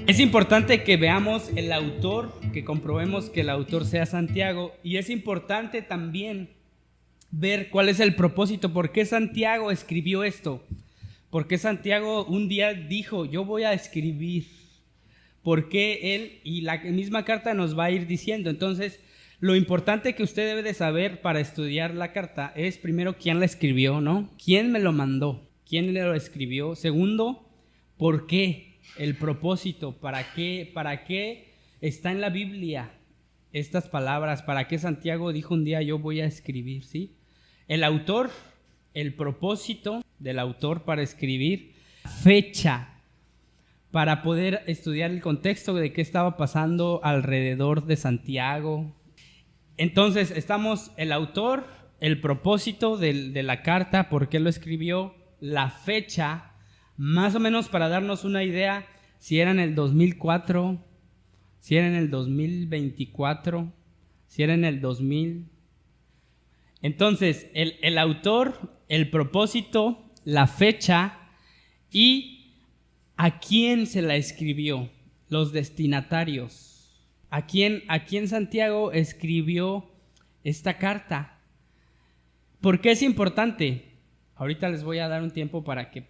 Es importante que veamos el autor, que comprobemos que el autor sea Santiago, y es importante también ver cuál es el propósito, por qué Santiago escribió esto, por qué Santiago un día dijo, yo voy a escribir, por qué él, y la misma carta nos va a ir diciendo. Entonces, lo importante que usted debe de saber para estudiar la carta es primero quién la escribió, ¿no? ¿Quién me lo mandó? ¿Quién le lo escribió? Segundo, ¿por qué? El propósito, ¿para qué está en la Biblia estas palabras? ¿Para qué Santiago dijo un día yo voy a escribir? ¿Sí? El autor, el propósito del autor para escribir, fecha, para poder estudiar el contexto de qué estaba pasando alrededor de Santiago. Entonces estamos el autor, el propósito de la carta, por qué lo escribió, la fecha, más o menos para darnos una idea si era en el 2004, si era en el 2024, si era en el 2000. Entonces, el autor, el propósito, la fecha y a quién se la escribió, los destinatarios. ¿A quién Santiago escribió esta carta? ¿Por qué es importante? Ahorita les voy a dar un tiempo para que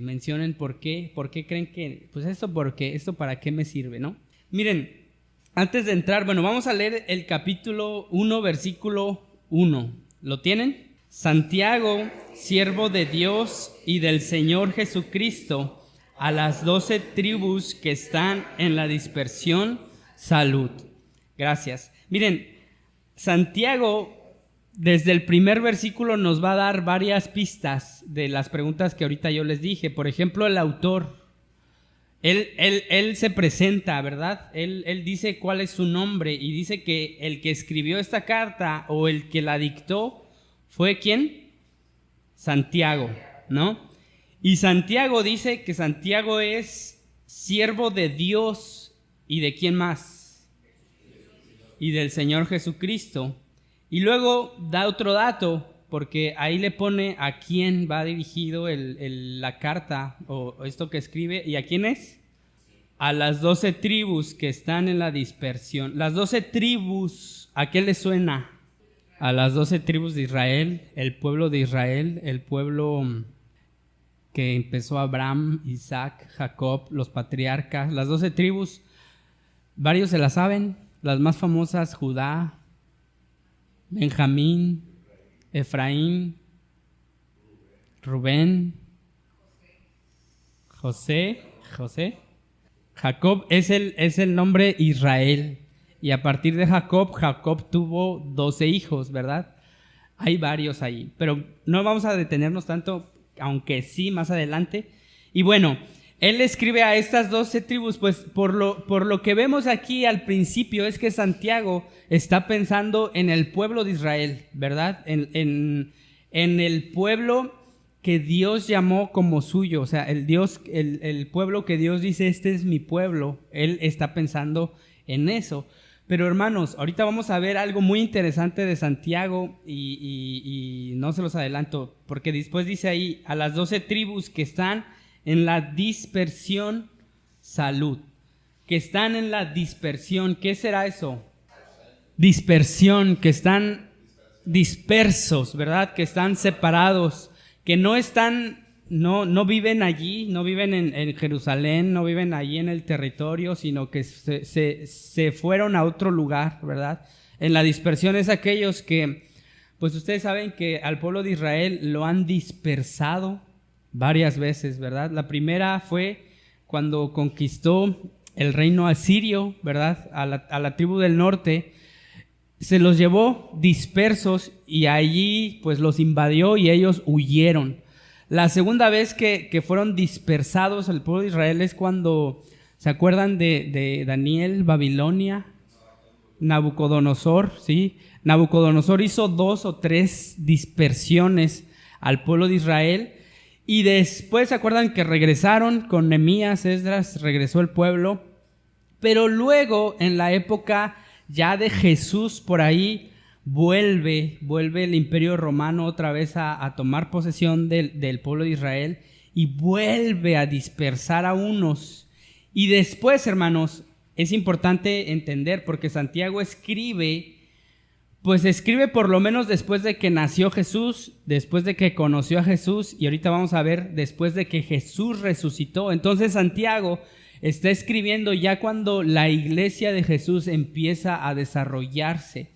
mencionen por qué creen que, pues esto para qué me sirve, ¿no? Miren, antes de entrar, vamos a leer el capítulo 1, versículo 1. ¿Lo tienen? Santiago, siervo de Dios y del Señor Jesucristo, a las 12 tribus que están en la dispersión, salud. Gracias. Miren, Santiago, desde el primer versículo nos va a dar varias pistas de las preguntas que ahorita yo les dije. Por ejemplo, el autor, él se presenta, ¿verdad? Él dice cuál es su nombre y dice que el que escribió esta carta o el que la dictó fue ¿quién? Santiago, ¿no? Y Santiago dice que Santiago es siervo de Dios y ¿de quién más? Y del Señor Jesucristo. Y luego da otro dato, porque ahí le pone a quién va dirigido la carta o esto que escribe. ¿Y a quién es? A las 12 tribus que están en la dispersión. Las 12 tribus, ¿a qué le suena? A las 12 tribus de Israel, el pueblo de Israel, el pueblo que empezó Abraham, Isaac, Jacob, los patriarcas. Las 12 tribus, varios se las saben, las más famosas, Judá, Benjamín, Efraín, Rubén, José. Jacob es el nombre Israel. Y a partir de Jacob tuvo 12 hijos, ¿verdad? Hay varios ahí, pero no vamos a detenernos tanto, aunque sí más adelante. Y bueno, él escribe a estas 12 tribus, pues por lo que vemos aquí al principio es que Santiago está pensando en el pueblo de Israel, ¿verdad? En el pueblo que Dios llamó como suyo, o sea, el pueblo que Dios dice, este es mi pueblo, él está pensando en eso. Pero hermanos, ahorita vamos a ver algo muy interesante de Santiago y no se los adelanto, porque después dice ahí, a las 12 tribus que están en la dispersión, salud. Que están en la dispersión. ¿Qué será eso? Dispersión, que están dispersos, ¿verdad? Que están separados, que no viven allí, no viven en Jerusalén, no viven allí en el territorio, sino que se fueron a otro lugar, ¿verdad? En la dispersión es aquellos que, pues ustedes saben que al pueblo de Israel lo han dispersado varias veces, ¿verdad? La primera fue cuando conquistó el reino asirio, ¿verdad? A la tribu del norte, se los llevó dispersos y allí pues los invadió y ellos huyeron. La segunda vez que fueron dispersados el pueblo de Israel es cuando, ¿se acuerdan de Daniel, Babilonia? Nabucodonosor, ¿sí? Nabucodonosor hizo 2 o 3 dispersiones al pueblo de Israel. Y después, ¿se acuerdan que regresaron con Nehemías, Esdras, regresó el pueblo? Pero luego, en la época ya de Jesús, por ahí, vuelve el imperio romano otra vez a tomar posesión del pueblo de Israel y vuelve a dispersar a unos. Y después, hermanos, es importante entender, porque Santiago escribe por lo menos después de que nació Jesús, después de que conoció a Jesús, y ahorita vamos a ver después de que Jesús resucitó. Entonces Santiago está escribiendo ya cuando la iglesia de Jesús empieza a desarrollarse.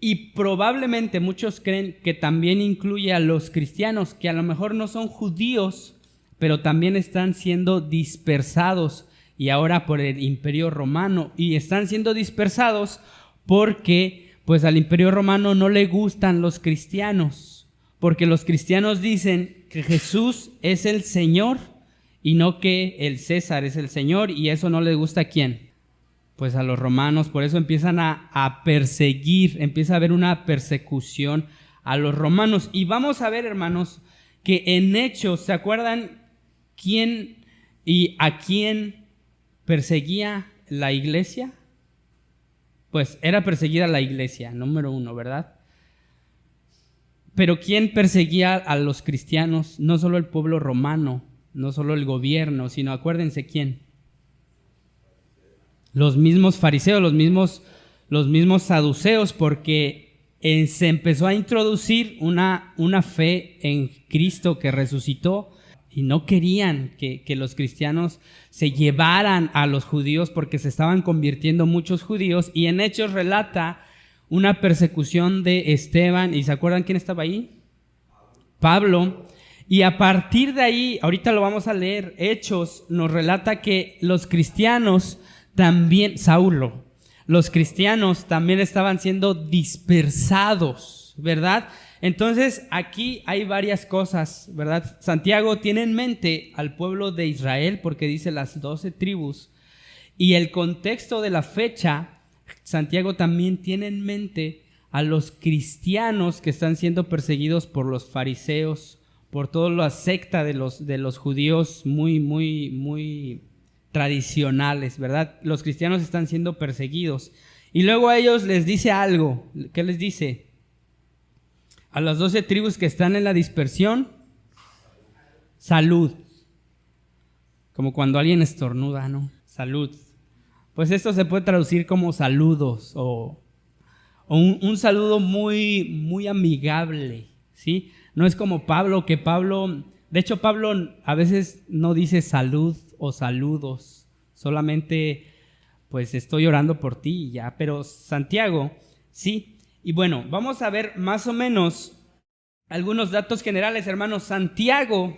Y probablemente muchos creen que también incluye a los cristianos, que a lo mejor no son judíos, pero también están siendo dispersados, y ahora por el Imperio Romano, y están siendo dispersados porque pues al Imperio Romano no le gustan los cristianos, porque los cristianos dicen que Jesús es el Señor y no que el César es el Señor, y eso no le gusta ¿a quién? Pues a los romanos. Por eso empiezan a perseguir, empieza a haber una persecución a los romanos. Y vamos a ver, hermanos, que en Hechos, ¿se acuerdan quién y a quién perseguía la iglesia? Pues era perseguida la iglesia, número uno, ¿verdad? Pero ¿quién perseguía a los cristianos? No solo el pueblo romano, no solo el gobierno, sino acuérdense quién. Los mismos fariseos, los mismos saduceos, porque se empezó a introducir una fe en Cristo que resucitó, y no querían que los cristianos se llevaran a los judíos, porque se estaban convirtiendo muchos judíos. Y en Hechos relata una persecución de Esteban. ¿Y se acuerdan quién estaba ahí? Pablo. Y a partir de ahí, ahorita lo vamos a leer, Hechos nos relata que los cristianos también, Saulo, los cristianos también estaban siendo dispersados, ¿verdad? Entonces aquí hay varias cosas, ¿verdad? Santiago tiene en mente al pueblo de Israel, porque dice las 12 tribus, y el contexto de la fecha, Santiago también tiene en mente a los cristianos que están siendo perseguidos por los fariseos, por toda la secta de los judíos muy tradicionales, ¿verdad? Los cristianos están siendo perseguidos. Y luego a ellos les dice algo. ¿Qué les dice? A las 12 tribus que están en la dispersión, salud. Como cuando alguien estornuda, ¿no? Salud. Pues esto se puede traducir como saludos o un saludo muy amigable, ¿sí? No es como Pablo, de hecho Pablo a veces no dice salud o saludos, solamente pues estoy orando por ti y ya, pero Santiago sí. Y bueno, vamos a ver más o menos algunos datos generales, hermanos. Santiago,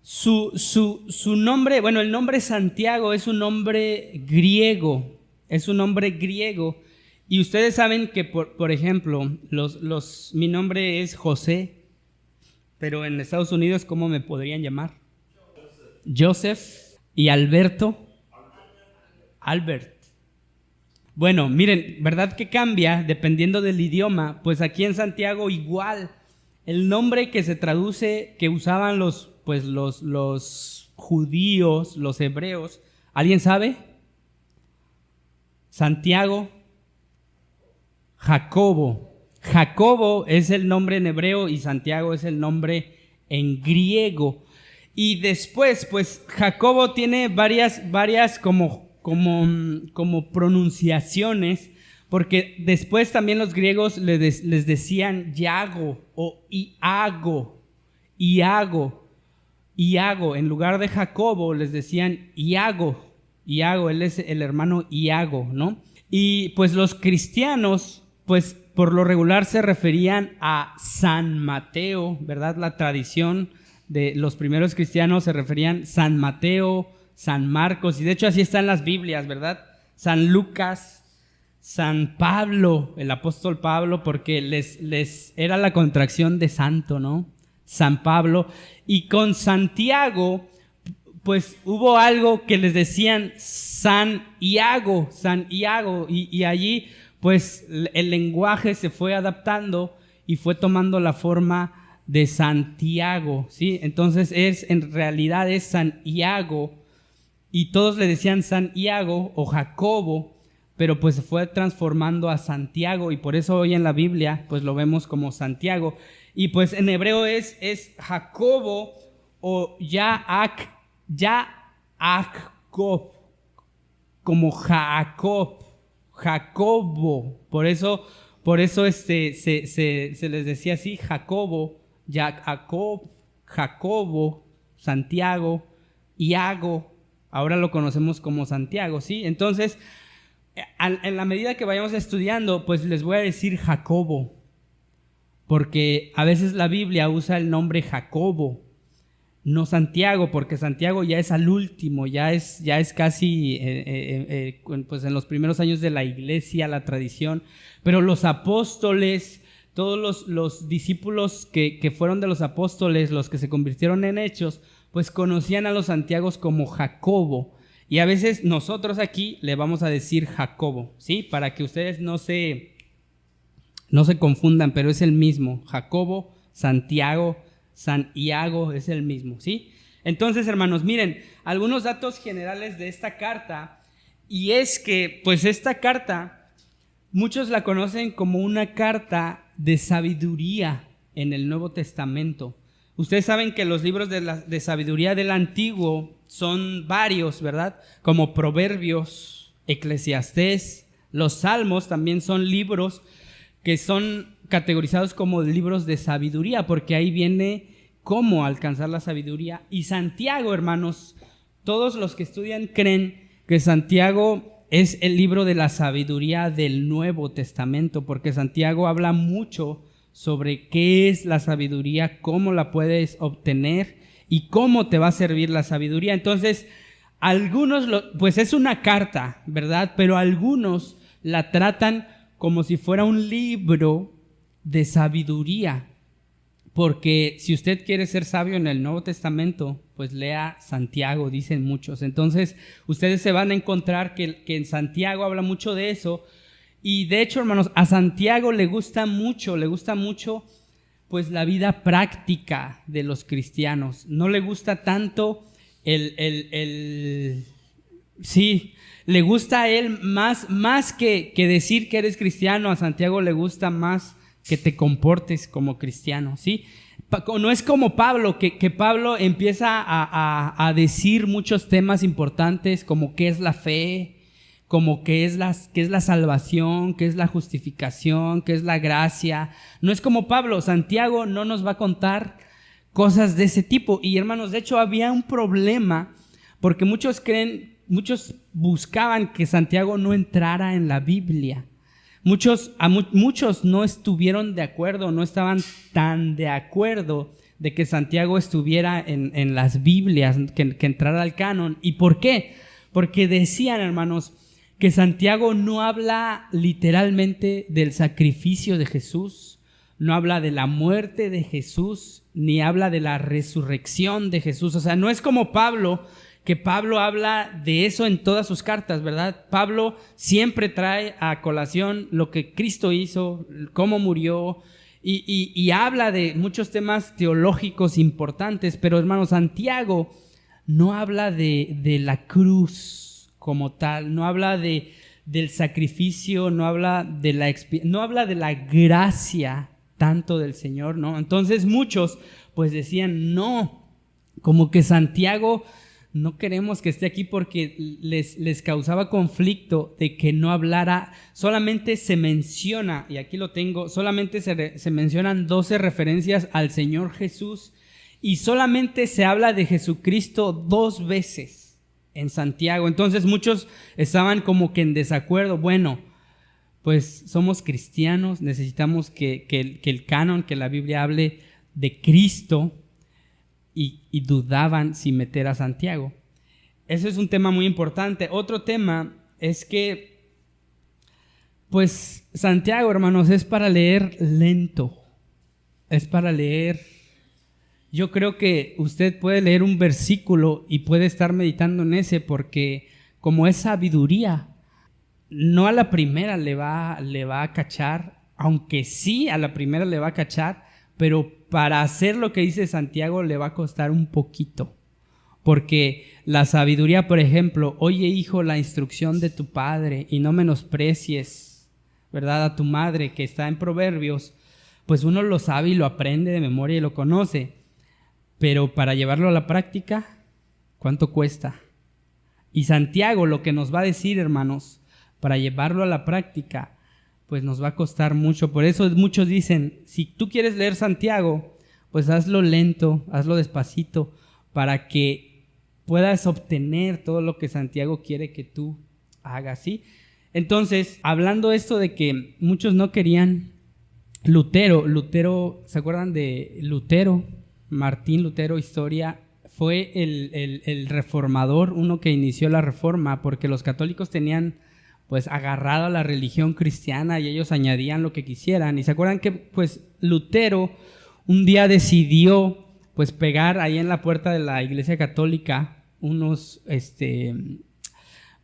su nombre, bueno, el nombre Santiago es un nombre griego, y ustedes saben que, por ejemplo, mi nombre es José, pero en Estados Unidos, ¿cómo me podrían llamar? Joseph. Y Alberto, Albert. Bueno, miren, ¿verdad que cambia dependiendo del idioma? Pues aquí en Santiago igual, el nombre que se traduce, que usaban los judíos, los hebreos, ¿alguien sabe? Santiago, Jacobo. Jacobo es el nombre en hebreo y Santiago es el nombre en griego. Y después, pues Jacobo tiene varias como pronunciaciones, porque después también los griegos les decían Iago o Iago, en lugar de Jacobo les decían Iago, él es el hermano Iago, ¿no? Y pues los cristianos, pues por lo regular se referían a San Mateo, ¿verdad? La tradición de los primeros cristianos se referían San Mateo, San Marcos, y de hecho así están las Biblias, ¿verdad? San Lucas, San Pablo, el apóstol Pablo, porque les era la contracción de santo, ¿no? San Pablo. Y con Santiago, pues hubo algo que les decían San Iago, y allí pues el lenguaje se fue adaptando y fue tomando la forma de Santiago, ¿sí? Entonces en realidad es San Iago, y todos le decían San Iago o Jacobo, pero pues se fue transformando a Santiago, y por eso hoy en la Biblia pues lo vemos como Santiago. Y pues en hebreo es Jacobo o Jacob, como Jacob, Jacobo. Por eso se les decía así, Jacobo, Jacobo, Santiago, Iago. Ahora lo conocemos como Santiago, ¿sí? Entonces, en la medida que vayamos estudiando, pues les voy a decir Jacobo, porque a veces la Biblia usa el nombre Jacobo, no Santiago, porque Santiago ya es al último, ya es casi pues en los primeros años de la iglesia, la tradición. Pero los apóstoles, todos los discípulos que fueron de los apóstoles, los que se convirtieron en hechos, pues conocían a los Santiagos como Jacobo. Y a veces nosotros aquí le vamos a decir Jacobo, ¿sí? Para que ustedes no se confundan, pero es el mismo. Jacobo, Santiago, Santiago es el mismo, ¿sí? Entonces, hermanos, miren, algunos datos generales de esta carta, y es que, pues esta carta, muchos la conocen como una carta de sabiduría en el Nuevo Testamento. Ustedes saben que los libros de sabiduría del Antiguo son varios, ¿verdad? Como Proverbios, Eclesiastés, los Salmos también son libros que son categorizados como libros de sabiduría, porque ahí viene cómo alcanzar la sabiduría. Y Santiago, hermanos, todos los que estudian creen que Santiago es el libro de la sabiduría del Nuevo Testamento, porque Santiago habla mucho sobre qué es la sabiduría, cómo la puedes obtener y cómo te va a servir la sabiduría. Entonces, algunos, pues es una carta, ¿verdad? Pero algunos la tratan como si fuera un libro de sabiduría, porque si usted quiere ser sabio en el Nuevo Testamento, pues lea Santiago, dicen muchos. Entonces, ustedes se van a encontrar que en Santiago habla mucho de eso. Y de hecho, hermanos, a Santiago le gusta mucho, pues la vida práctica de los cristianos. No le gusta tanto sí, le gusta a él más que decir que eres cristiano. A Santiago le gusta más que te comportes como cristiano, ¿sí? No es como Pablo, que Pablo empieza a decir muchos temas importantes, como qué es la fe, como qué es la salvación, qué es la justificación, qué es la gracia. No es como Pablo. Santiago no nos va a contar cosas de ese tipo. Y hermanos, de hecho había un problema, porque muchos buscaban que Santiago no entrara en la Biblia. Muchos no estuvieron de acuerdo, no estaban tan de acuerdo de que Santiago estuviera en las Biblias, que entrara al canon. ¿Y por qué? Porque decían, hermanos, que Santiago no habla literalmente del sacrificio de Jesús, no habla de la muerte de Jesús, ni habla de la resurrección de Jesús. O sea, no es como Pablo, que Pablo habla de eso en todas sus cartas, ¿verdad? Pablo siempre trae a colación lo que Cristo hizo, cómo murió, y habla de muchos temas teológicos importantes. Pero, hermanos, Santiago no habla de la cruz como tal, no habla del sacrificio, no habla de la gracia tanto del Señor, ¿no? Entonces muchos pues decían, no, como que Santiago no queremos que esté aquí, porque les causaba conflicto de que no hablara. Solamente se menciona, y aquí lo tengo, solamente se mencionan 12 referencias al Señor Jesús, y solamente se habla de Jesucristo 2 veces en Santiago. Entonces muchos estaban como que en desacuerdo. Bueno, pues somos cristianos, necesitamos que el canon, que la Biblia hable de Cristo, y dudaban si meter a Santiago. Eso es un tema muy importante. Otro tema es que, pues Santiago, hermanos, es para leer lento, es para leer. Yo creo que usted puede leer un versículo y puede estar meditando en ese, porque como es sabiduría, no a la primera le va a cachar, aunque sí a la primera le va a cachar, pero para hacer lo que dice Santiago le va a costar un poquito. Porque la sabiduría, por ejemplo, oye hijo, la instrucción de tu padre y no menosprecies, ¿verdad?, a tu madre, que está en Proverbios, pues uno lo sabe y lo aprende de memoria y lo conoce. Pero para llevarlo a la práctica, ¿cuánto cuesta? Y Santiago lo que nos va a decir, hermanos, para llevarlo a la práctica, pues nos va a costar mucho. Por eso muchos dicen, si tú quieres leer Santiago, pues hazlo lento, hazlo despacito, para que puedas obtener todo lo que Santiago quiere que tú hagas, ¿sí? Entonces, hablando esto de que muchos no querían Lutero, ¿se acuerdan de Lutero? Martín Lutero, historia, fue el reformador, uno que inició la reforma, porque los católicos tenían pues agarrado a la religión cristiana y ellos añadían lo que quisieran. Y se acuerdan que pues Lutero un día decidió pues pegar ahí en la puerta de la iglesia católica unos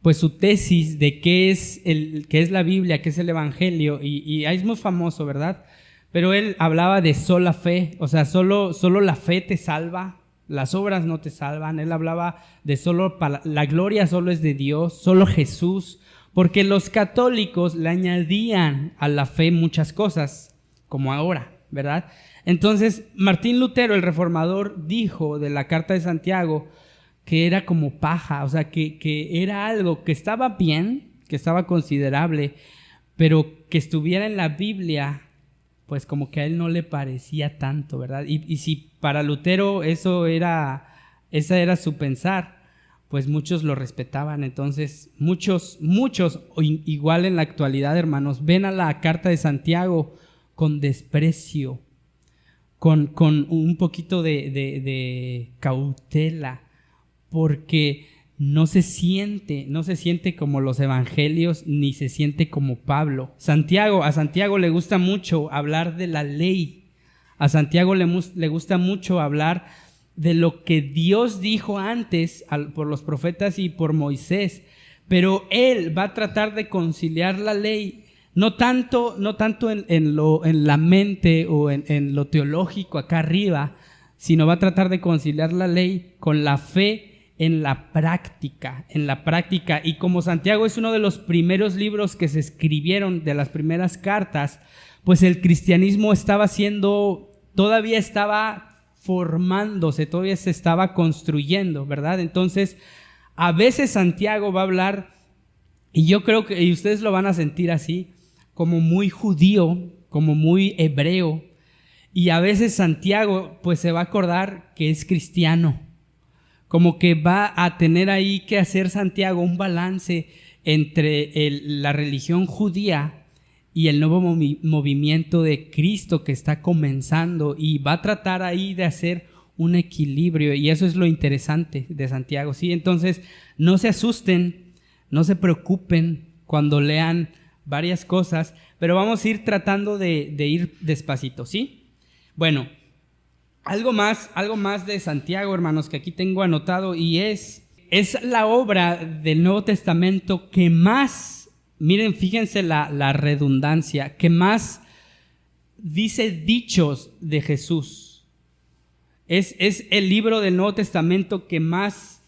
pues su tesis de qué es la Biblia, qué es el evangelio, y ahí es muy famoso, ¿verdad? Pero él hablaba de sola fe, o sea, solo la fe te salva, las obras no te salvan. Él hablaba de la gloria solo es de Dios, solo Jesús, porque los católicos le añadían a la fe muchas cosas, como ahora, ¿verdad? Entonces, Martín Lutero, el reformador, dijo de la carta de Santiago que era como paja, o sea, que era algo que estaba bien, que estaba considerable, pero que estuviera en la Biblia, pues como que a él no le parecía tanto, ¿verdad? Y si para Lutero esa era su pensar, pues muchos lo respetaban. Entonces muchos, igual en la actualidad, hermanos, ven a la carta de Santiago con desprecio, con un poquito de cautela, porque no se siente como los evangelios, ni se siente como Pablo. A Santiago le gusta mucho hablar de la ley. A Santiago le gusta mucho hablar de lo que Dios dijo antes por los profetas y por Moisés. Pero él va a tratar de conciliar la ley, no tanto en la mente o en lo teológico acá arriba, sino va a tratar de conciliar la ley con la fe en la práctica. Y como Santiago es uno de los primeros libros que se escribieron, de las primeras cartas, pues el cristianismo todavía estaba formándose, todavía se estaba construyendo, ¿verdad? Entonces, a veces Santiago va a hablar, y yo creo que y ustedes lo van a sentir así, como muy judío, como muy hebreo, y a veces Santiago pues se va a acordar que es cristiano. Como que va a tener ahí que hacer Santiago un balance entre la religión judía y el nuevo movimiento de Cristo que está comenzando, y va a tratar ahí de hacer un equilibrio, y eso es lo interesante de Santiago, ¿sí? Entonces, no se asusten, no se preocupen cuando lean varias cosas, pero vamos a ir tratando de ir despacito, ¿sí? Bueno, algo más de Santiago, hermanos, que aquí tengo anotado, y es la obra del Nuevo Testamento que más, miren, fíjense la redundancia, que más dice dichos de Jesús. Es el libro del Nuevo Testamento que más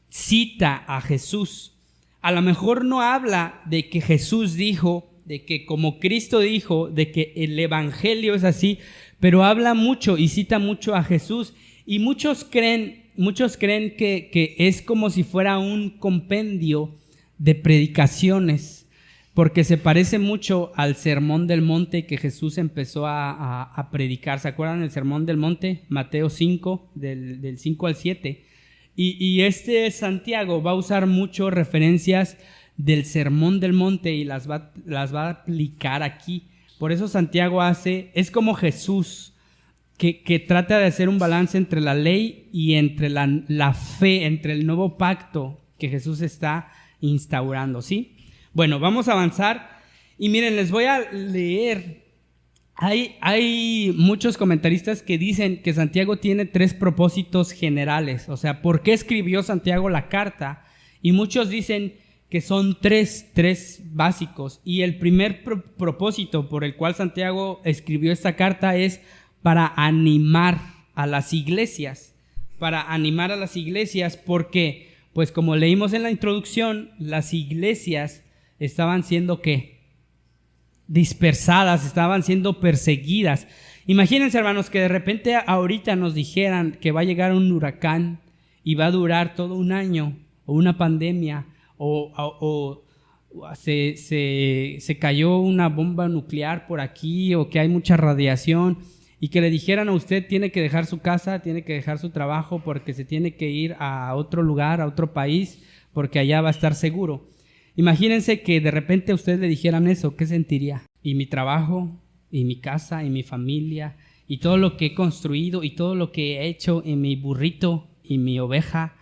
cita a Jesús. A lo mejor no habla de que Jesús dijo, de que como Cristo dijo, de que el evangelio es así, pero habla mucho y cita mucho a Jesús, y muchos creen que es como si fuera un compendio de predicaciones, porque se parece mucho al Sermón del Monte que Jesús empezó a predicar. ¿Se acuerdan del Sermón del Monte? Mateo 5, del 5 al 7. Y Santiago va a usar mucho referencias del Sermón del Monte y las va a aplicar aquí. Por eso Santiago es como Jesús, que trata de hacer un balance entre la ley y entre la fe, entre el nuevo pacto que Jesús está instaurando, ¿sí? Bueno, vamos a avanzar, y miren, les voy a leer. Hay muchos comentaristas que dicen que Santiago tiene 3 propósitos generales. O sea, ¿por qué escribió Santiago la carta? Y muchos dicen que son tres básicos. Y el primer propósito por el cual Santiago escribió esta carta es para animar a las iglesias. Porque, pues como leímos en la introducción, las iglesias estaban siendo ¿qué? Dispersadas, estaban siendo perseguidas. Imagínense, hermanos, que de repente ahorita nos dijeran que va a llegar un huracán y va a durar todo un año. o una pandemia, o se cayó una bomba nuclear por aquí, o que hay mucha radiación, y que le dijeran a usted tiene que dejar su casa, tiene que dejar su trabajo porque se tiene que ir a otro lugar, a otro país, porque allá va a estar seguro. Imagínense que de repente a usted le dijeran eso, ¿qué sentiría? Y mi trabajo, y mi casa, y mi familia, y todo lo que he construido, y todo lo que he hecho en mi burrito, y mi oveja,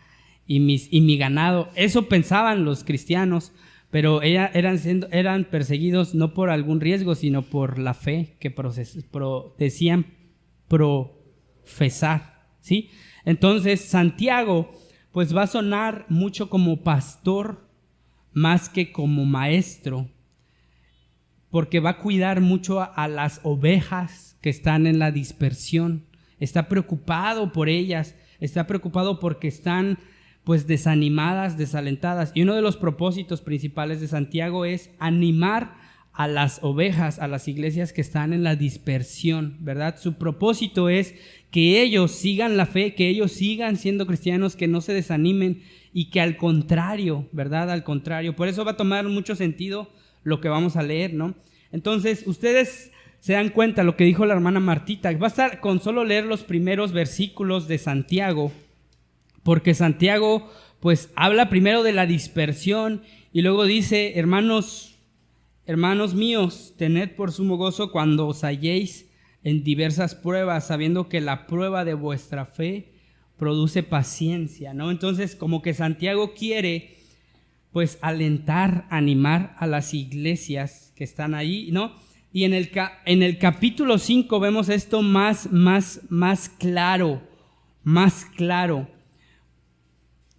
y mi ganado. Eso pensaban los cristianos, pero eran perseguidos no por algún riesgo, sino por la fe que decían profesar, ¿sí? Entonces Santiago pues va a sonar mucho como pastor más que como maestro, porque va a cuidar mucho a las ovejas que están en la dispersión. Está preocupado por ellas, está preocupado porque están pues desanimadas, desalentadas. Y uno de los propósitos principales de Santiago es animar a las ovejas, a las iglesias que están en la dispersión, ¿verdad? Su propósito es que ellos sigan la fe, que ellos sigan siendo cristianos, que no se desanimen y que al contrario, ¿verdad? Al contrario. Por eso va a tomar mucho sentido lo que vamos a leer, ¿no? Entonces, ustedes se dan cuenta lo que dijo la hermana Martita. Va a estar con solo leer los primeros versículos de Santiago, porque Santiago pues habla primero de la dispersión y luego dice, hermanos míos, tened por sumo gozo cuando os halléis en diversas pruebas, sabiendo que la prueba de vuestra fe produce paciencia, ¿no? Entonces como que Santiago quiere pues alentar, animar a las iglesias que están ahí, ¿no? Y en el capítulo 5 vemos esto más claro,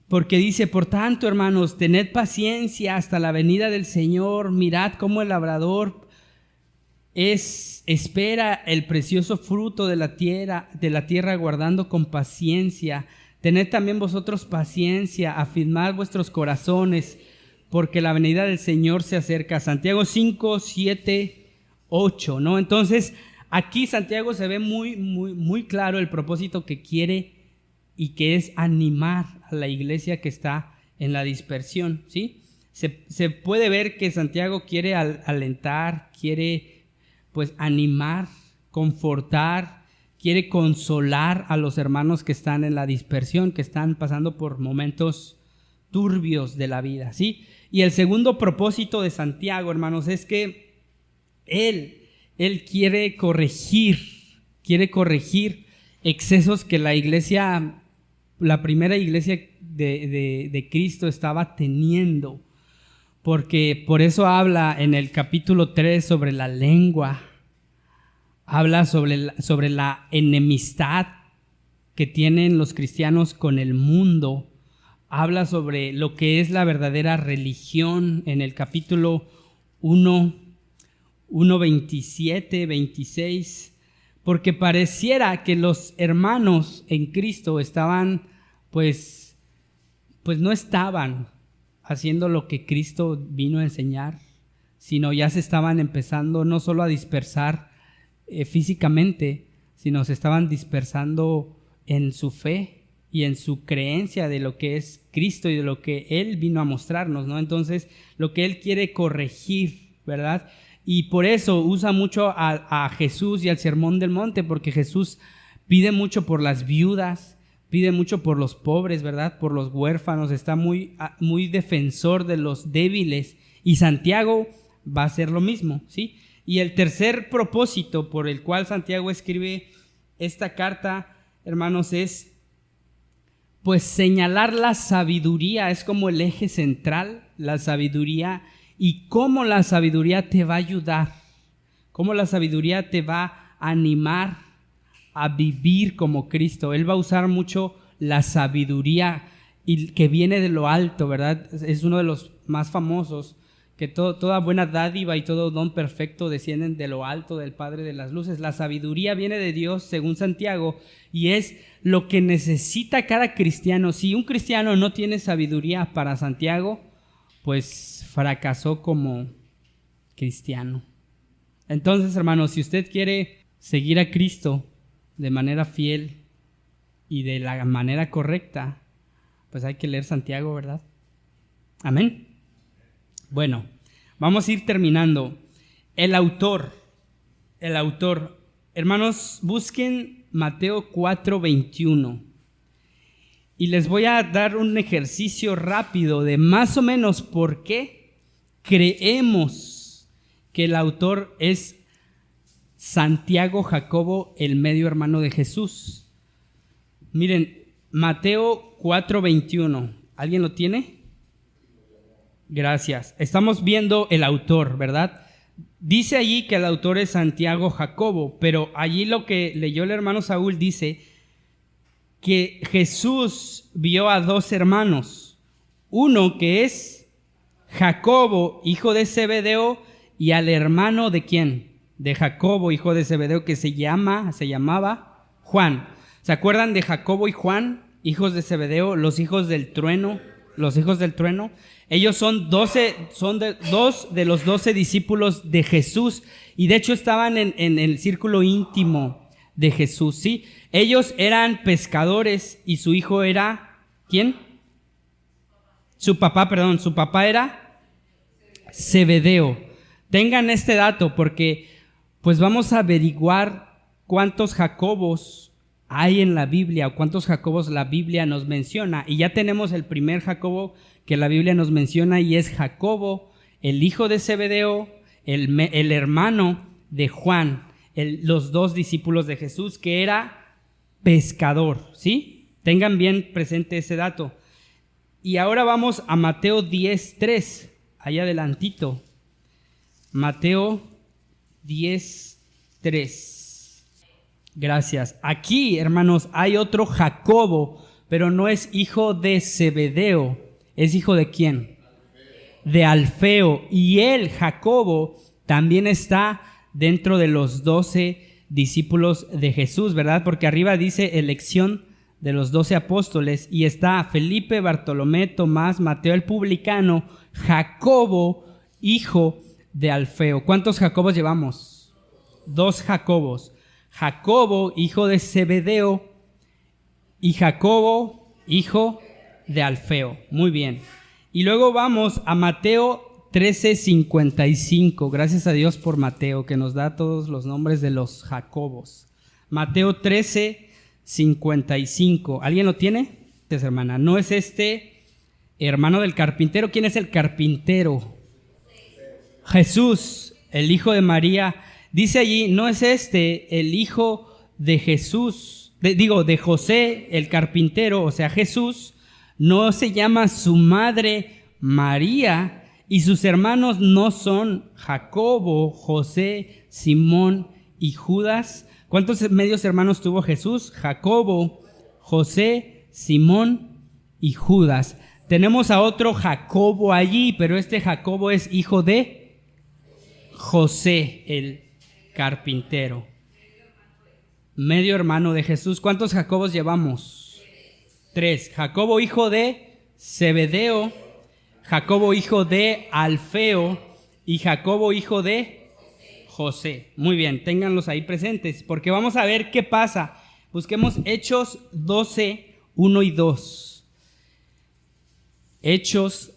porque dice, por tanto, hermanos, tened paciencia hasta la venida del Señor. Mirad cómo el labrador espera el precioso fruto de la tierra guardando con paciencia. Tened también vosotros paciencia, afirmad vuestros corazones, porque la venida del Señor se acerca. Santiago 5, 7, 8, ¿no? Entonces, aquí Santiago se ve muy claro el propósito que quiere y que es animar a la iglesia que está en la dispersión, ¿sí? Se puede ver que Santiago quiere alentar, quiere pues animar, confortar, quiere consolar a los hermanos que están en la dispersión, que están pasando por momentos turbios de la vida, ¿sí? Y el segundo propósito de Santiago, hermanos, es que él quiere corregir excesos que la primera iglesia de Cristo estaba teniendo, porque por eso habla en el capítulo 3 sobre la lengua, habla sobre la enemistad que tienen los cristianos con el mundo, habla sobre lo que es la verdadera religión en el capítulo 1, 27, 26, porque pareciera que los hermanos en Cristo estaban, pues no estaban haciendo lo que Cristo vino a enseñar, sino ya se estaban empezando no solo a dispersar físicamente, sino se estaban dispersando en su fe y en su creencia de lo que es Cristo y de lo que Él vino a mostrarnos, ¿no? Entonces, lo que Él quiere corregir, ¿verdad? Y por eso usa mucho a Jesús y al Sermón del Monte, porque Jesús pide mucho por las viudas, pide mucho por los pobres, ¿verdad? Por los huérfanos, está muy defensor de los débiles, y Santiago va a hacer lo mismo, ¿sí? Y el tercer propósito por el cual Santiago escribe esta carta, hermanos, es pues señalar la sabiduría, es como el eje central, la sabiduría, y cómo la sabiduría te va a ayudar, cómo la sabiduría te va a animar a vivir como Cristo. Él va a usar mucho la sabiduría y que viene de lo alto, ¿verdad? Es uno de los más famosos, que toda buena dádiva y todo don perfecto descienden de lo alto del Padre de las luces. La sabiduría viene de Dios, según Santiago, y es lo que necesita cada cristiano. Si un cristiano no tiene sabiduría, para Santiago, pues fracasó como cristiano. Entonces, hermanos, si usted quiere seguir a Cristo de manera fiel y de la manera correcta, pues hay que leer Santiago, ¿verdad? Amén. Bueno, vamos a ir terminando. El autor. Hermanos, busquen Mateo 4:21. Y les voy a dar un ejercicio rápido de más o menos por qué creemos que el autor es Santiago Jacobo, el medio hermano de Jesús. Miren, Mateo 4:21. ¿Alguien lo tiene? Gracias. Estamos viendo el autor, ¿verdad? Dice allí que el autor es Santiago Jacobo, pero allí lo que leyó el hermano Saúl dice que Jesús vio a dos hermanos, uno que es Jacobo, hijo de Zebedeo, y al hermano de ¿quién? De Jacobo, hijo de Zebedeo, que se llamaba Juan. ¿Se acuerdan de Jacobo y Juan, hijos de Zebedeo, los hijos del trueno? Ellos son dos de los 12 discípulos de Jesús, y de hecho estaban en el círculo íntimo de Jesús, ¿sí? Ellos eran pescadores y su hijo era, ¿quién? Su papá era Zebedeo. Tengan este dato porque pues vamos a averiguar cuántos Jacobos hay en la Biblia o cuántos Jacobos la Biblia nos menciona. Y ya tenemos el primer Jacobo que la Biblia nos menciona, y es Jacobo, el hijo de Zebedeo, el hermano de Juan, los dos discípulos de Jesús, que era pescador, ¿sí? Tengan bien presente ese dato. Y ahora vamos a Mateo 10:3, ahí adelantito. Mateo 10:3. Gracias. Aquí, hermanos, hay otro Jacobo, pero no es hijo de Zebedeo. ¿Es hijo de quién? De Alfeo. Y él, Jacobo, también está dentro de los 12 discípulos de Jesús, ¿verdad? Porque arriba dice elección de los 12 apóstoles, y está Felipe, Bartolomé, Tomás, Mateo el publicano, Jacobo, hijo de Alfeo. ¿Cuántos Jacobos llevamos? 2 Jacobos. Jacobo, hijo de Zebedeo, y Jacobo, hijo de Alfeo. Muy bien. Y luego vamos a Mateo 13:55. Gracias a Dios por Mateo, que nos da todos los nombres de los Jacobos. Mateo 13:55. ¿Alguien lo tiene? Gracias, hermana. ¿No es este hermano del carpintero? ¿Quién es el carpintero? Jesús, el hijo de María. Dice allí, ¿no es este el hijo de Jesús? De José, el carpintero, o sea, Jesús. ¿No se llama su madre María? Y sus hermanos no son Jacobo, José, Simón y Judas. ¿Cuántos medios hermanos tuvo Jesús? Jacobo, José, Simón y Judas. Tenemos a otro Jacobo allí, pero este Jacobo es hijo de José, el carpintero. Medio hermano de Jesús. ¿Cuántos Jacobos llevamos? 3. Jacobo, hijo de Zebedeo, Jacobo, hijo de Alfeo, y Jacobo, hijo de José. Muy bien, ténganlos ahí presentes, porque vamos a ver qué pasa. Busquemos Hechos 12:1 y 2. Hechos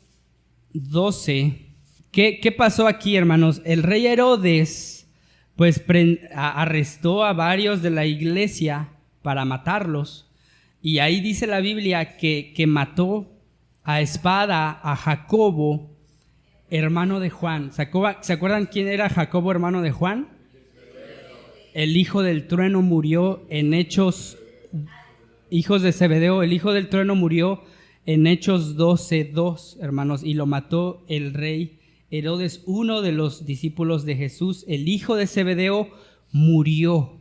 12. ¿Qué pasó aquí, hermanos? El rey Herodes, pues, arrestó a varios de la iglesia para matarlos. Y ahí dice la Biblia que mató a espada a Jacobo, hermano de Juan. ¿Se acuerdan quién era Jacobo, hermano de Juan? El hijo del trueno murió en Hechos, hijos de Zebedeo, el hijo del trueno murió en Hechos 12:2, hermanos, y lo mató el rey Herodes, uno de los discípulos de Jesús. El hijo de Zebedeo murió.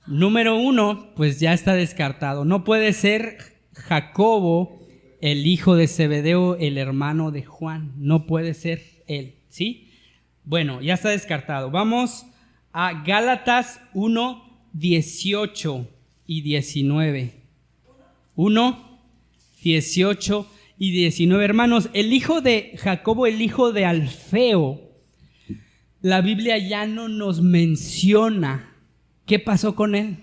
Número 1, pues ya está descartado. No puede ser Jacobo, el hijo de Zebedeo, el hermano de Juan. No puede ser él, ¿sí? Bueno, ya está descartado. Vamos a Gálatas 1:18 y 19. 1:18 y 19. Hermanos, el hijo de Jacobo, el hijo de Alfeo, la Biblia ya no nos menciona qué pasó con él.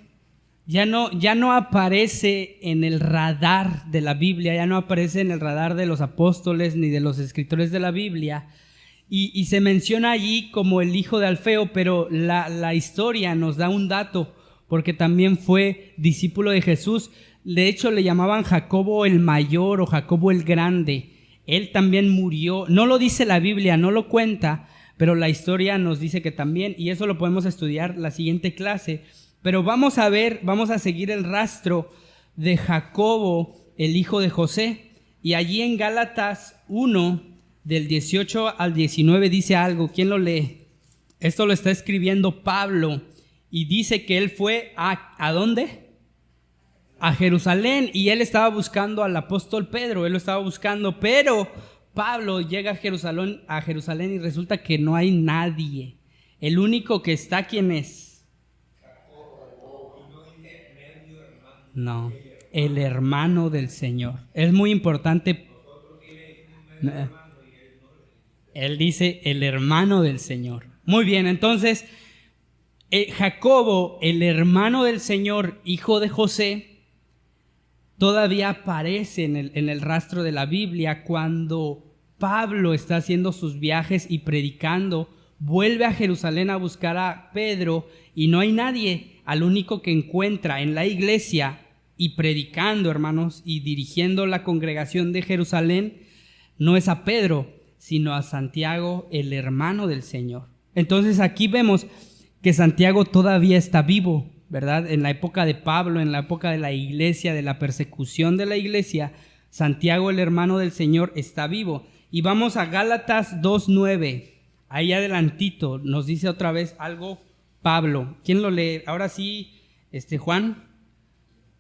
ya no aparece en el radar de la Biblia, ya no aparece en el radar de los apóstoles ni de los escritores de la Biblia, y se menciona allí como el hijo de Alfeo, pero la historia nos da un dato, porque también fue discípulo de Jesús. De hecho, le llamaban Jacobo el mayor o Jacobo el grande. Él también murió, no lo dice la Biblia, no lo cuenta, pero la historia nos dice que también, y eso lo podemos estudiar la siguiente clase. Pero vamos a seguir el rastro de Jacobo, el hijo de José, y allí en Gálatas 1, del 18 al 19 dice algo. ¿Quién lo lee? Esto lo está escribiendo Pablo, y dice que él fue ¿a dónde? A Jerusalén, y él estaba buscando al apóstol Pedro, él lo estaba buscando, pero Pablo llega a Jerusalén y resulta que no hay nadie. El único que está, ¿quién es? No, el hermano del Señor. Es muy importante. Él dice el hermano del Señor. Muy bien, entonces Jacobo, el hermano del Señor, hijo de José, todavía aparece en el rastro de la Biblia cuando Pablo está haciendo sus viajes y predicando. Vuelve a Jerusalén a buscar a Pedro y no hay nadie. Al único que encuentra en la iglesia y predicando, hermanos, y dirigiendo la congregación de Jerusalén, no es a Pedro, sino a Santiago, el hermano del Señor. Entonces aquí vemos que Santiago todavía está vivo, ¿verdad? En la época de Pablo, en la época de la iglesia, de la persecución de la iglesia, Santiago, el hermano del Señor, está vivo. Y vamos a Gálatas 2:9. Ahí adelantito nos dice otra vez algo Pablo. ¿Quién lo lee? Ahora sí, Juan.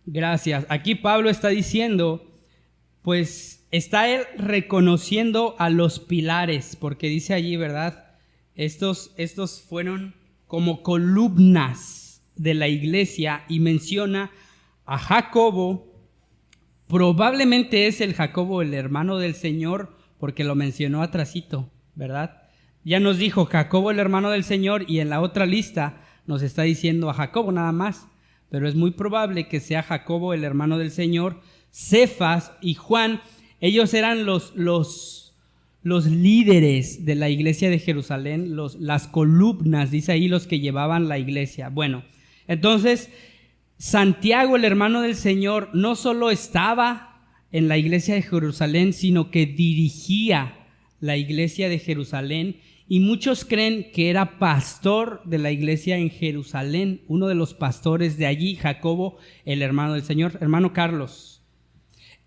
Gracias. Aquí Pablo está diciendo, pues está él reconociendo a los pilares, porque dice allí, ¿verdad? Estos fueron como columnas de la iglesia, y menciona a Jacobo. Probablemente es el Jacobo, el hermano del Señor, porque lo mencionó atrasito, ¿verdad? Ya nos dijo Jacobo, el hermano del Señor, y en la otra lista nos está diciendo a Jacobo nada más, pero es muy probable que sea Jacobo, el hermano del Señor. Cefas y Juan, ellos eran los líderes de la iglesia de Jerusalén, las columnas, dice ahí, los que llevaban la iglesia. Bueno, entonces Santiago, el hermano del Señor, no solo estaba en la iglesia de Jerusalén, sino que dirigía la iglesia de Jerusalén, y muchos creen que era pastor de la iglesia en Jerusalén, uno de los pastores de allí, Jacobo, el hermano del Señor. Hermano Carlos,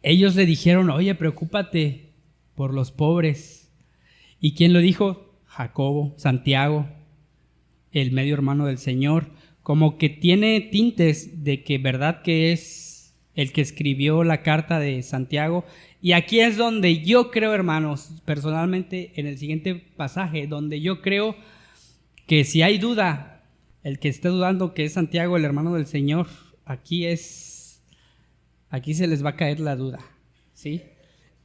ellos le dijeron, oye, preocúpate por los pobres. ¿Y quién lo dijo? Jacobo, Santiago, el medio hermano del Señor. Como que tiene tintes de que verdad que es el que escribió la carta de Santiago. Y aquí es donde yo creo, hermanos, personalmente, en el siguiente pasaje, donde yo creo que si hay duda, el que esté dudando que es Santiago, el hermano del Señor, aquí se les va a caer la duda, ¿sí?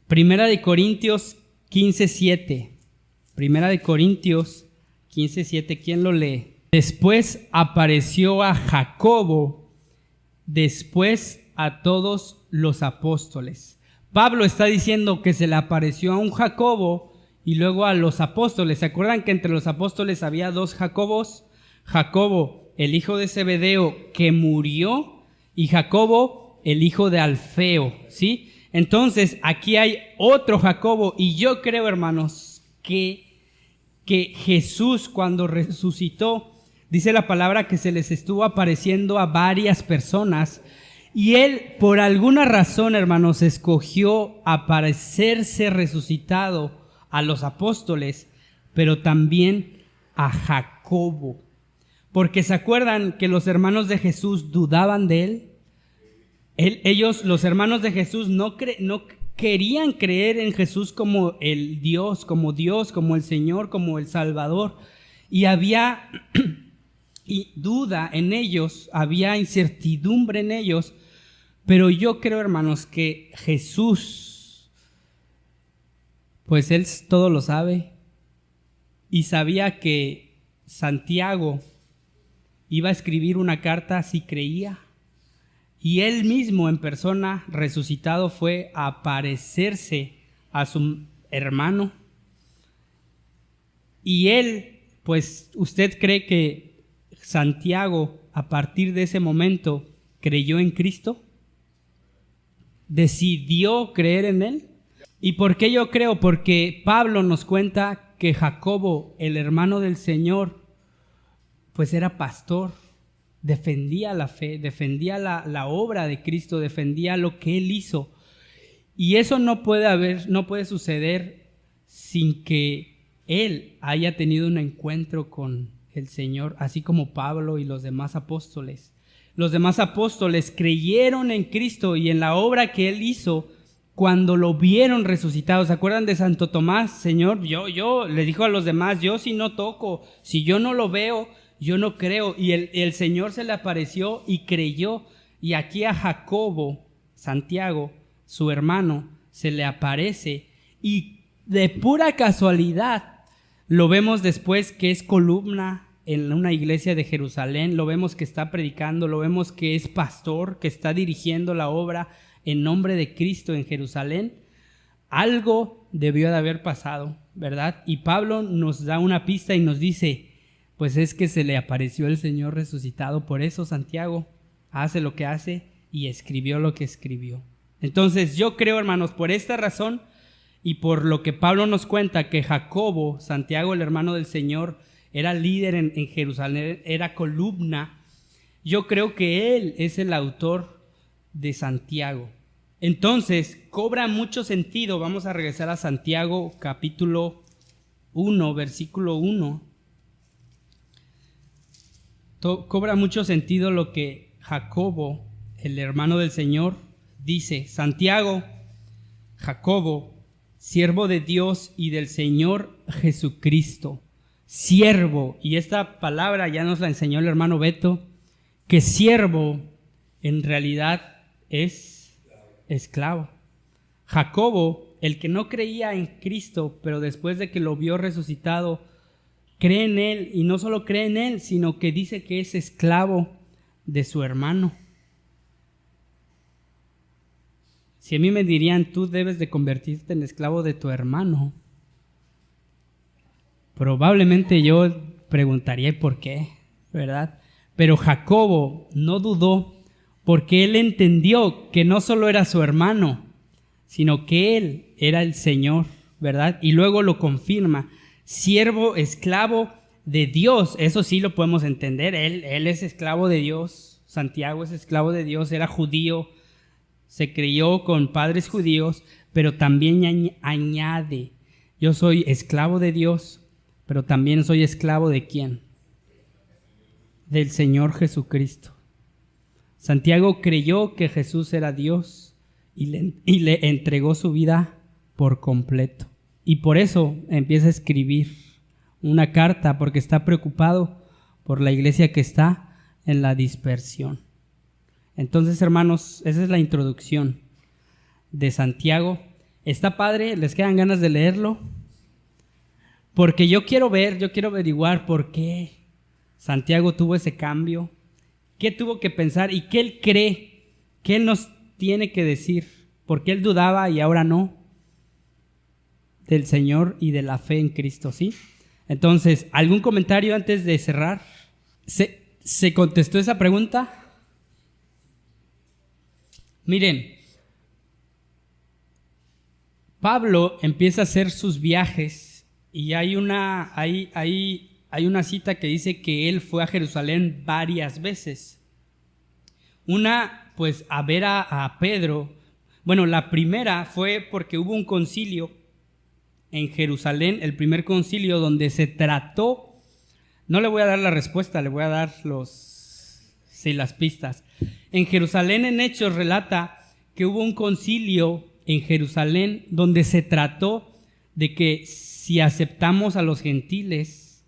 Primera de Corintios 15:7. Primera de Corintios 15:7. ¿Quién lo lee? Después apareció a Jacobo, después a todos los apóstoles. Pablo está diciendo que se le apareció a un Jacobo y luego a los apóstoles. ¿Se acuerdan que entre los apóstoles había dos Jacobos? Jacobo, el hijo de Zebedeo, que murió, y Jacobo, el hijo de Alfeo, ¿sí? Entonces, aquí hay otro Jacobo, y yo creo, hermanos, que Jesús, cuando resucitó, dice la palabra que se les estuvo apareciendo a varias personas, y él, por alguna razón, hermanos, escogió aparecerse resucitado a los apóstoles, pero también a Jacobo. Porque se acuerdan que los hermanos de Jesús dudaban de él. Ellos, los hermanos de Jesús, no querían creer en Jesús como el Dios, como el Señor, como el Salvador. Y había duda en ellos, había incertidumbre en ellos. Pero yo creo, hermanos, que Jesús, pues Él todo lo sabe, y sabía que Santiago iba a escribir una carta si creía, y él mismo en persona resucitado fue a aparecerse a su hermano. Y él, pues, ¿usted cree que Santiago a partir de ese momento creyó en Cristo? ¿Decidió creer en él? ¿Y por qué yo creo? Porque Pablo nos cuenta que Jacobo, el hermano del Señor, pues era pastor, defendía la fe, defendía la obra de Cristo, defendía lo que él hizo. Y eso no puede suceder sin que él haya tenido un encuentro con el Señor, así como Pablo y los demás apóstoles. Los demás apóstoles creyeron en Cristo y en la obra que él hizo cuando lo vieron resucitado. ¿Se acuerdan de Santo Tomás? Señor, yo le dijo a los demás, yo si no toco, si yo no lo veo, yo no creo. Y el Señor se le apareció y creyó. Y aquí a Jacobo, Santiago, su hermano, se le aparece y de pura casualidad lo vemos después que es columna en una iglesia de Jerusalén, lo vemos que está predicando, lo vemos que es pastor, que está dirigiendo la obra en nombre de Cristo en Jerusalén. Algo debió de haber pasado, ¿verdad? Y Pablo nos da una pista y nos dice, pues es que se le apareció el Señor resucitado, por eso Santiago hace lo que hace y escribió lo que escribió. Entonces yo creo, hermanos, por esta razón y por lo que Pablo nos cuenta, que Jacobo, Santiago, el hermano del Señor, era líder en Jerusalén, era columna, yo creo que él es el autor de Santiago. Entonces cobra mucho sentido, vamos a regresar a Santiago capítulo 1, versículo 1. Cobra mucho sentido lo que Jacobo, el hermano del Señor, dice. Santiago, Jacobo, siervo de Dios y del Señor Jesucristo. Siervo, y esta palabra ya nos la enseñó el hermano Beto, que siervo en realidad es esclavo. Jacobo, el que no creía en Cristo, pero después de que lo vio resucitado, cree en él, y no solo cree en él, sino que dice que es esclavo de su hermano. Si a mí me dirían, tú debes de convertirte en esclavo de tu hermano, probablemente yo preguntaría ¿por qué? ¿Verdad? Pero Jacobo no dudó, porque él entendió que no solo era su hermano, sino que él era el Señor, ¿verdad? Y luego lo confirma, siervo, esclavo de Dios. Eso sí lo podemos entender, él es esclavo de Dios, Santiago es esclavo de Dios, era judío, se crió con padres judíos, pero también añade, yo soy esclavo de Dios, pero también soy esclavo ¿de quién? Del Señor Jesucristo. Santiago creyó que Jesús era Dios y le entregó su vida por completo. Y por eso empieza a escribir una carta, porque está preocupado por la iglesia que está en la dispersión. Entonces, hermanos, esa es la introducción de Santiago. Está padre, ¿les quedan ganas de leerlo? Porque yo quiero averiguar por qué Santiago tuvo ese cambio, qué tuvo que pensar y qué él cree, qué él nos tiene que decir, por qué él dudaba y ahora no, del Señor y de la fe en Cristo, ¿sí? Entonces, ¿algún comentario antes de cerrar? ¿Se contestó esa pregunta? Miren, Pablo empieza a hacer sus viajes y hay una cita que dice que él fue a Jerusalén varias veces. Una, pues, a ver a Pedro. Bueno, la primera fue porque hubo un concilio en Jerusalén, el primer concilio donde se trató, no le voy a dar la respuesta, le voy a dar las pistas. En Jerusalén, en Hechos, relata que hubo un concilio en Jerusalén donde se trató de que si aceptamos a los gentiles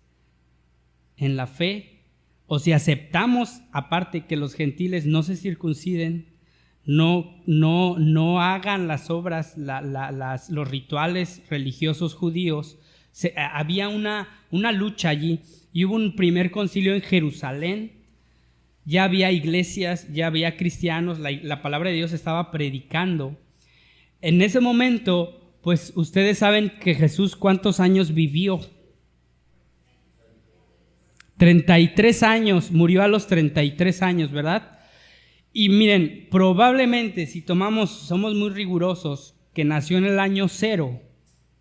en la fe, o si aceptamos aparte que los gentiles no se circunciden, no hagan las obras, los rituales religiosos judíos, había una lucha allí, y hubo un primer concilio en Jerusalén ya había iglesias, ya había cristianos, la palabra de Dios estaba predicando. En ese momento, pues ustedes saben que Jesús ¿cuántos años vivió? 33 años, murió a los 33 años, ¿verdad? Y miren, probablemente si somos muy rigurosos, que nació en el año 0,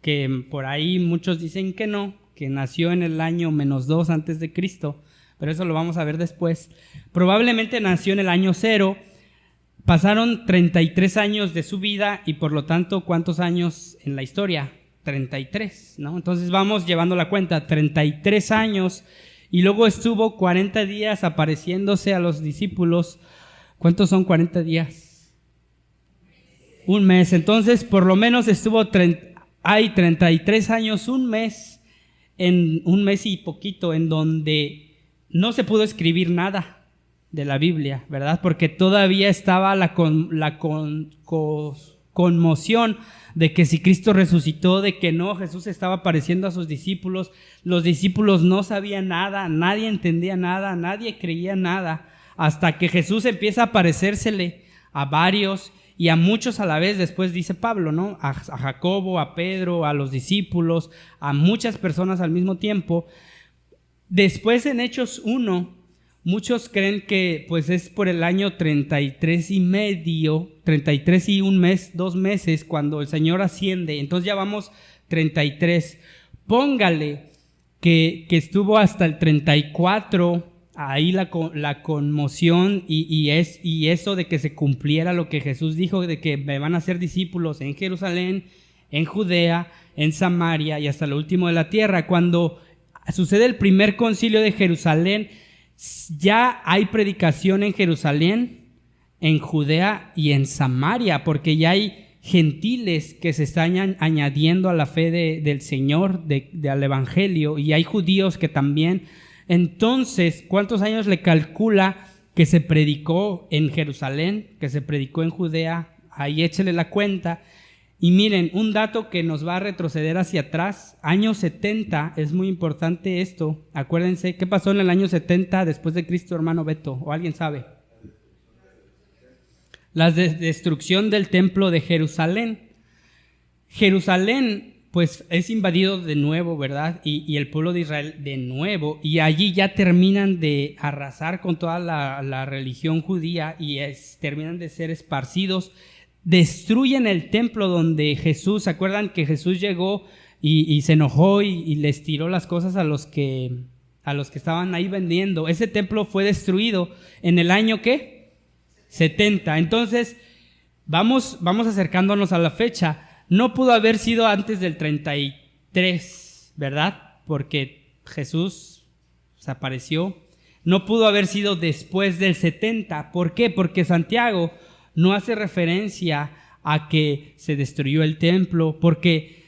que por ahí muchos dicen que no, que nació en el año -2 antes de Cristo, pero eso lo vamos a ver después. Probablemente nació en el año 0, pasaron 33 años de su vida y por lo tanto, ¿cuántos años en la historia? 33, ¿no? Entonces vamos llevando la cuenta, 33 años y luego estuvo 40 días apareciéndose a los discípulos. ¿Cuántos son 40 días? Un mes. Entonces, por lo menos estuvo 33 años, un mes y poquito, en donde no se pudo escribir nada de la Biblia, ¿verdad? Porque todavía estaba la conmoción de que si Cristo resucitó, de que no, Jesús estaba apareciendo a sus discípulos, los discípulos no sabían nada, nadie entendía nada, nadie creía nada, hasta que Jesús empieza a aparecérsele a varios y a muchos a la vez. Después dice Pablo, ¿no? A Jacobo, a Pedro, a los discípulos, a muchas personas al mismo tiempo. Después en Hechos 1, muchos creen que pues es por el año 33 y medio, 33 y un mes, 2 meses, cuando el Señor asciende. Entonces ya vamos 33. Póngale que estuvo hasta el 34, ahí la conmoción y eso de que se cumpliera lo que Jesús dijo, de que me van a hacer discípulos en Jerusalén, en Judea, en Samaria y hasta lo último de la tierra. Cuando sucede el primer concilio de Jerusalén, ya hay predicación en Jerusalén, en Judea y en Samaria, porque ya hay gentiles que se están añadiendo a la fe del Señor, al Evangelio, y hay judíos que también. Entonces, ¿cuántos años le calcula que se predicó en Jerusalén, que se predicó en Judea? Ahí échele la cuenta. Y miren, un dato que nos va a retroceder hacia atrás, año 70, es muy importante esto. Acuérdense, ¿qué pasó en el año 70 después de Cristo, hermano Beto? ¿O alguien sabe? La destrucción del templo de Jerusalén. Jerusalén pues es invadido de nuevo, ¿verdad? Y el pueblo de Israel de nuevo, y allí ya terminan de arrasar con toda la religión judía y terminan de ser esparcidos. Destruyen el templo donde Jesús, ¿se acuerdan que Jesús llegó y se enojó y les tiró las cosas a los que estaban ahí vendiendo? Ese templo fue destruido en el año ¿qué? 70. Entonces vamos acercándonos a la fecha. No pudo haber sido antes del 33, ¿verdad? Porque Jesús se apareció. No pudo haber sido después del 70. ¿Por qué? Porque Santiago no hace referencia a que se destruyó el templo, porque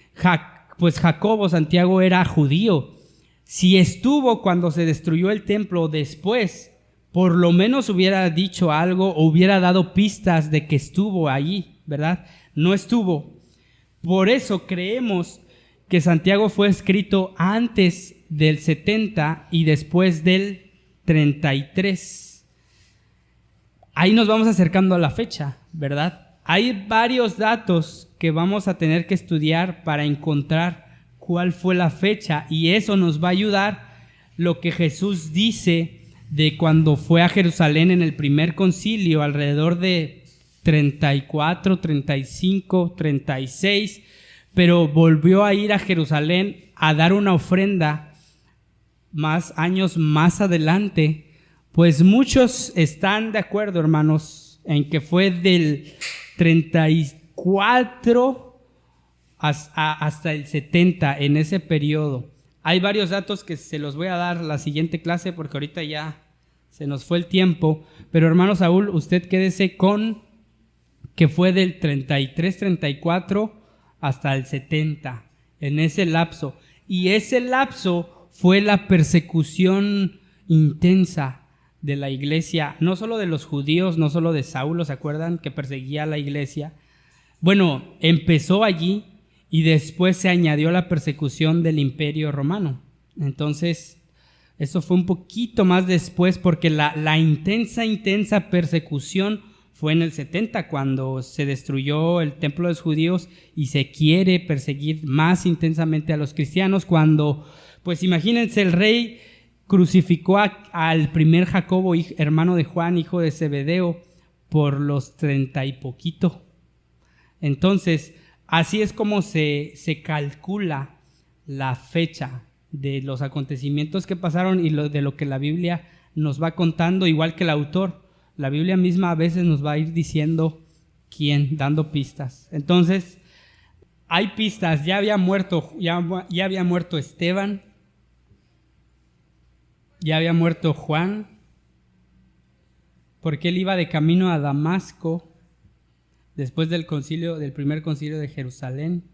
pues Jacobo, Santiago, era judío. Si estuvo cuando se destruyó el templo después, por lo menos hubiera dicho algo o hubiera dado pistas de que estuvo allí, ¿verdad? No estuvo. Por eso creemos que Santiago fue escrito antes del 70 y después del 33. Ahí nos vamos acercando a la fecha, ¿verdad? Hay varios datos que vamos a tener que estudiar para encontrar cuál fue la fecha, y eso nos va a ayudar lo que Jesús dice de cuando fue a Jerusalén en el primer concilio, alrededor de 34, 35, 36, pero volvió a ir a Jerusalén a dar una ofrenda más años más adelante. Pues muchos están de acuerdo, hermanos, en que fue del 34 hasta el 70, en ese periodo. Hay varios datos que se los voy a dar la siguiente clase porque ahorita ya se nos fue el tiempo. Pero hermano Saúl, usted quédese con que fue del 33, 34 hasta el 70, en ese lapso. Y ese lapso fue la persecución intensa de la iglesia, no solo de los judíos, no solo de Saulo, ¿se acuerdan? Que perseguía a la iglesia. Bueno, empezó allí y después se añadió la persecución del Imperio Romano. Entonces, Eso fue un poquito más después, porque la intensa persecución fue en el 70, cuando se destruyó el templo de los judíos y se quiere perseguir más intensamente a los cristianos, cuando, pues imagínense, el rey crucificó al primer Jacobo, hermano de Juan, hijo de Zebedeo, por los 30 y poquito. Entonces, así es como se calcula la fecha de los acontecimientos que pasaron y de lo que la Biblia nos va contando, igual que el autor. La Biblia misma a veces nos va a ir diciendo quién, dando pistas. Entonces, hay pistas. Ya había muerto Esteban, ya había muerto Juan, porque él iba de camino a Damasco después del primer concilio de Jerusalén.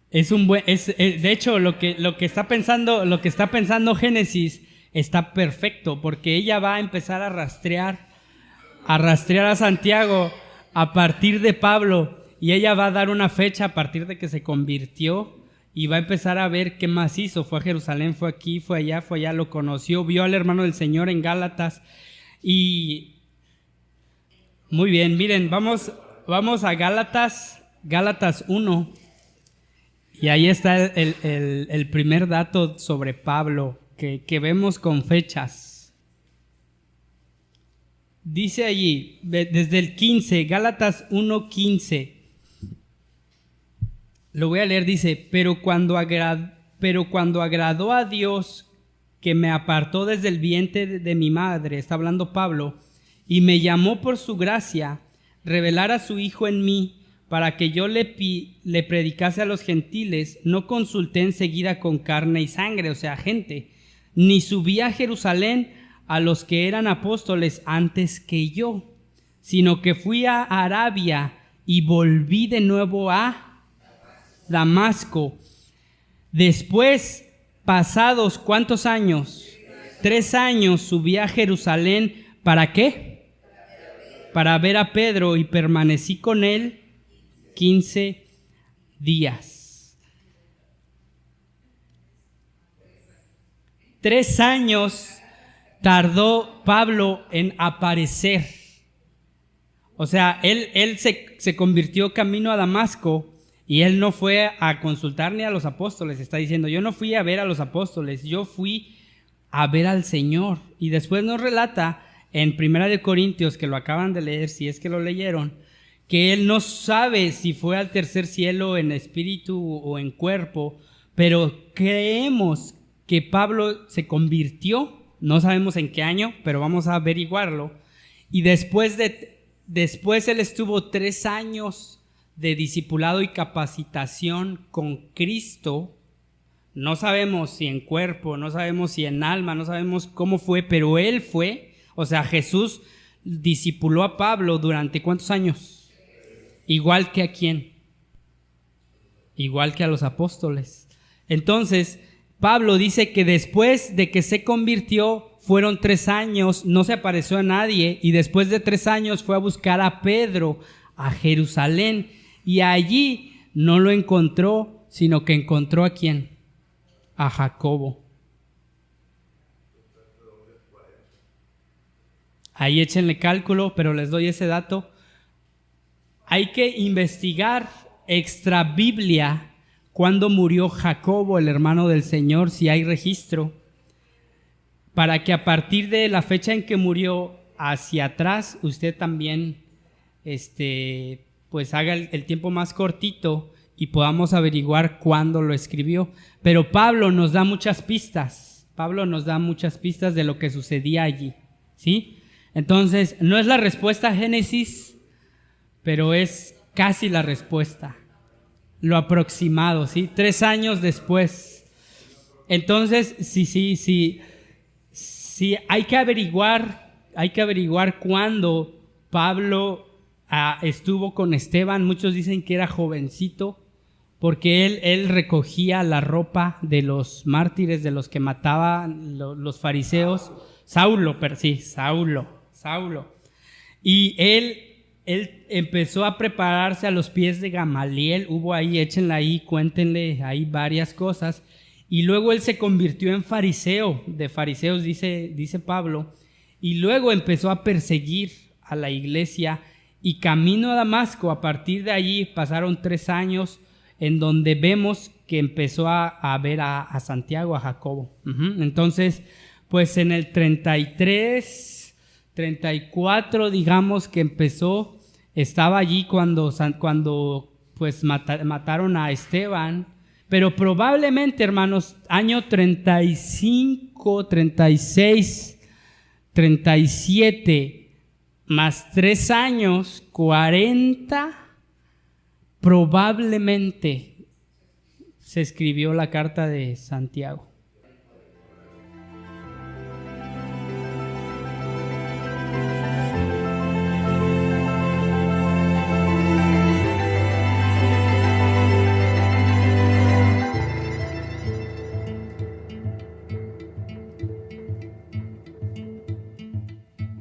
De hecho, lo que está pensando Génesis está perfecto, porque ella va a empezar a rastrear a Santiago a partir de Pablo, y ella va a dar una fecha a partir de que se convirtió, y va a empezar a ver qué más hizo. Fue a Jerusalén, fue aquí, fue allá, lo conoció, vio al hermano del Señor en Gálatas. Y muy bien, miren, vamos a Gálatas 1, y ahí está el primer dato sobre Pablo que vemos con fechas. Dice allí, desde el 15, Gálatas 1:15, lo voy a leer, dice: pero cuando agradó a Dios, que me apartó desde el vientre de mi madre, está hablando Pablo, y me llamó por su gracia, revelar a su Hijo en mí, para que yo le predicase a los gentiles, no consulté enseguida con carne y sangre, o sea, gente, ni subí a Jerusalén a los que eran apóstoles antes que yo, sino que fui a Arabia y volví de nuevo a Damasco. Después, pasados ¿cuántos años? 3 años, subí a Jerusalén. ¿Para qué? Para ver a Pedro, y permanecí con él 15 días. 3 años tardó Pablo en aparecer. O sea, él se convirtió camino a Damasco, y él no fue a consultar ni a los apóstoles. Está diciendo: yo no fui a ver a los apóstoles, yo fui a ver al Señor. Y después nos relata en 1 Corintios, que lo acaban de leer, si es que lo leyeron, que él no sabe si fue al tercer cielo en espíritu o en cuerpo, pero creemos que Pablo se convirtió, no sabemos en qué año, pero vamos a averiguarlo. Y después él estuvo 3 años de discipulado y capacitación con Cristo. No sabemos si en cuerpo, no sabemos si en alma, no sabemos cómo fue, pero él fue. O sea, Jesús discipuló a Pablo durante ¿cuántos años? Igual que a quién, igual que a los apóstoles. Entonces, Pablo dice que después de que se convirtió, fueron 3 años, no se apareció a nadie, y después de 3 años fue a buscar a Pedro a Jerusalén, y allí no lo encontró, sino que encontró ¿a quién? A Jacobo. Ahí échenle cálculo, pero les doy ese dato. Hay que investigar extra Biblia cuándo murió Jacobo, el hermano del Señor, si hay registro, para que a partir de la fecha en que murió hacia atrás, usted también pues haga el tiempo más cortito y podamos averiguar cuándo lo escribió. Pero Pablo nos da muchas pistas. Pablo nos da muchas pistas de lo que sucedía allí, ¿sí? Entonces, no es la respuesta a Génesis, pero es casi la respuesta, lo aproximado, ¿sí? 3 años después. Entonces, sí, hay que averiguar cuándo Pablo estuvo con Esteban. Muchos dicen que era jovencito, porque él recogía la ropa de los mártires, de los que mataban los fariseos. Saulo. Y él empezó a prepararse a los pies de Gamaliel. Hubo ahí, échenla ahí, cuéntenle ahí varias cosas. y luego él se convirtió en fariseo, de fariseos dice Pablo, y luego empezó a perseguir a la iglesia, y camino a Damasco, a partir de allí pasaron 3 años en donde vemos que empezó a ver a Santiago, a Jacobo. Entonces, pues en el 33, 34, digamos que empezó, estaba allí cuando pues mataron a Esteban, pero probablemente, hermanos, año 35, 36, 37, más 3 años, 40, probablemente se escribió la carta de Santiago.